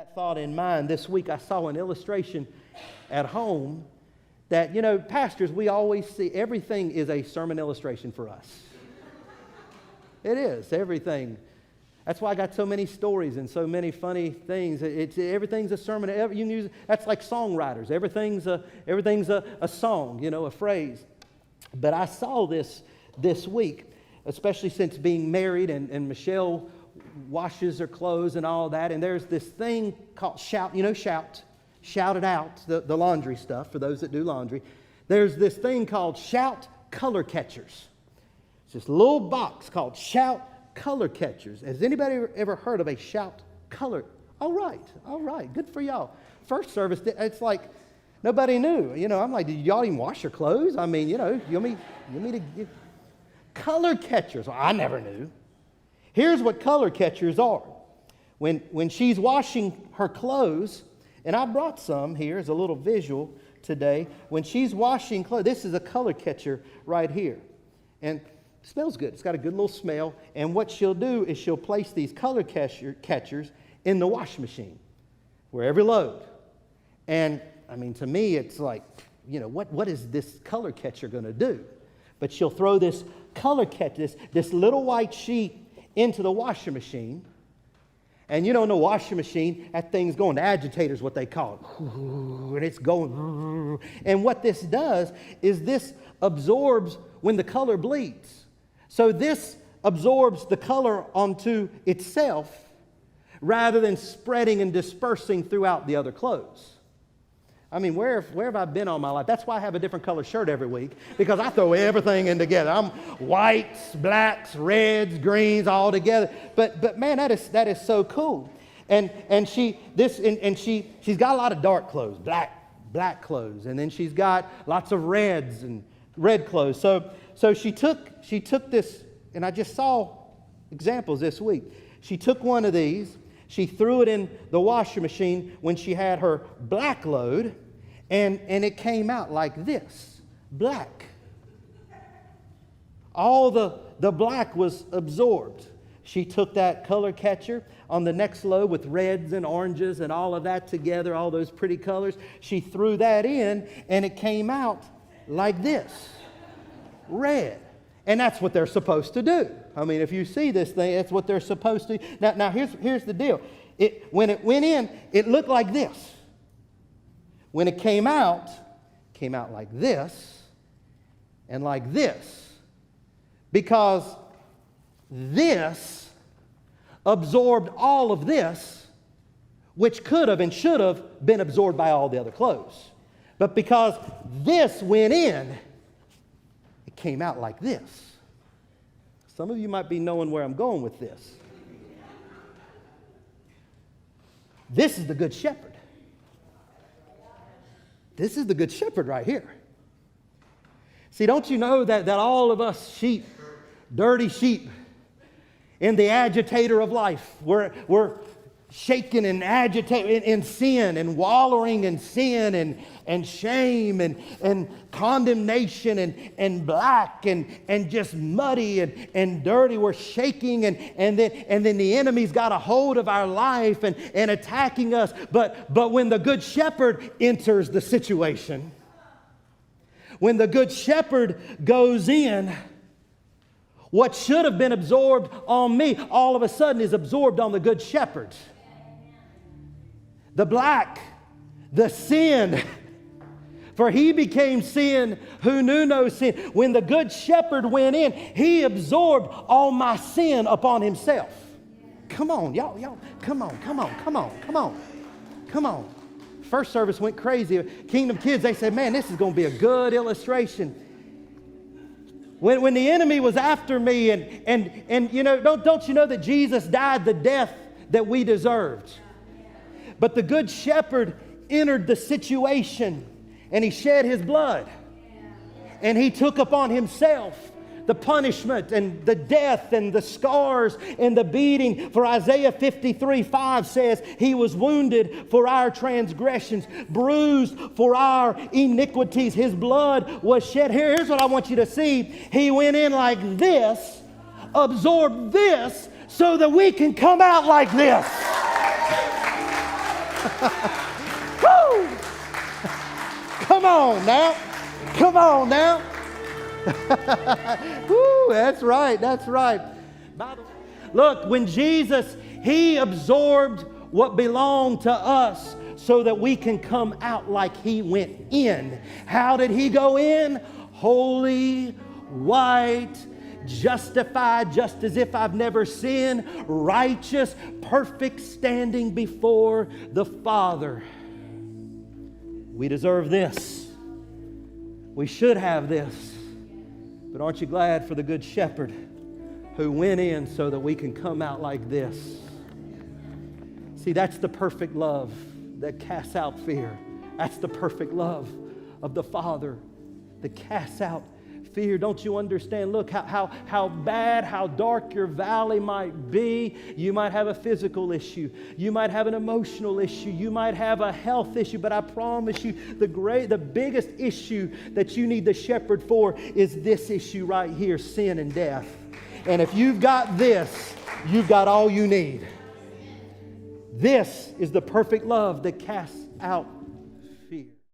That thought in mind, this week I saw an illustration at home that, pastors, we always see everything is a sermon illustration for us. It is, everything. That's why I got so many stories and so many funny things. Everything's a sermon. You can use, that's like songwriters. Everything's a song, a phrase. But I saw this week, especially since being married and Michelle washes her clothes and all that. And there's this thing called shout. Shout it out, the laundry stuff for those that do laundry. There's this thing called Shout Color Catchers. It's this little box called Shout Color Catchers. Has anybody ever heard of a Shout Color? All right, good for y'all. First service, it's like nobody knew. I'm like, did y'all even wash your clothes? I mean, you want me to give color catchers? Well, I never knew. Here's what color catchers are. When she's washing her clothes, and I brought some here as a little visual today. When she's washing clothes, this is a color catcher right here. And it smells good. It's got a good little smell. And what she'll do is she'll place these color catchers in the wash machine, where every load. And, to me, it's like, what is this color catcher going to do? But she'll throw this color catcher, this little white sheet into the washing machine. And in the washing machine, that thing's going, the agitator is what they call it. And it's going. And what this does is this absorbs when the color bleeds. So this absorbs the color onto itself rather than spreading and dispersing throughout the other clothes. Where have I been all my life? That's why I have a different color shirt every week, because I throw everything in together. I'm whites, blacks, reds, greens, all together. But man, that is so cool. And she's got a lot of dark clothes, black clothes, and then she's got lots of reds and red clothes. So she took this, and I just saw examples this week. She took one of these. She threw it in the washer machine when she had her black load, and it came out like this, black. All the black was absorbed. She took that color catcher on the next load with reds and oranges and all of that together, all those pretty colors. She threw that in, and it came out like this, red. And that's what they're supposed to do. If you see this thing, that's what they're supposed to do. Now here's the deal. When it went in, it looked like this. When it came out like this and like this. Because this absorbed all of this, which could have and should have been absorbed by all the other clothes. But because this went in, it came out like this. Some of you might be knowing where I'm going with this. This is the Good Shepherd. This is the Good Shepherd right here. See, don't you know that all of us sheep, dirty sheep, in the agitator of life, we're shaken and agitated in sin and wallowing in sin and shame and condemnation and black and just muddy and dirty. We're shaking and then the enemy's got a hold of our life and attacking us. But when the Good Shepherd enters the situation, when the Good Shepherd goes in, what should have been absorbed on me all of a sudden is absorbed on the Good Shepherd. The black, the sin, for he became sin who knew no sin. When the Good Shepherd went in, he absorbed all my sin upon himself. Come on, y'all, come on. First service went crazy. Kingdom Kids, they said, man, this is going to be a good illustration. When the enemy was after me and don't you know that Jesus died the death that we deserved? But the Good Shepherd entered the situation and he shed his blood. And he took upon himself the punishment and the death and the scars and the beating. For Isaiah 53:5 says, he was wounded for our transgressions, bruised for our iniquities. His blood was shed. Here's what I want you to see. He went in like this, absorbed this, so that we can come out like this. Woo! Come on now. Come on now. Woo, that's right. That's right. Look, when Jesus, He absorbed what belonged to us so that we can come out like He went in. How did He go in? Holy, white, justified, just as if I've never sinned, righteous, perfect, standing before the Father. We deserve this. We should have this. But aren't you glad for the Good Shepherd who went in so that we can come out like this? See, that's the perfect love that casts out fear. That's the perfect love of the Father that casts out fear. Don't you understand? Look how bad, how dark your valley might be. You might have a physical issue. You might have an emotional issue. You might have a health issue. But I promise you, the biggest issue that you need the shepherd for is this issue right here, sin and death. And if you've got this, you've got all you need. This is the perfect love that casts out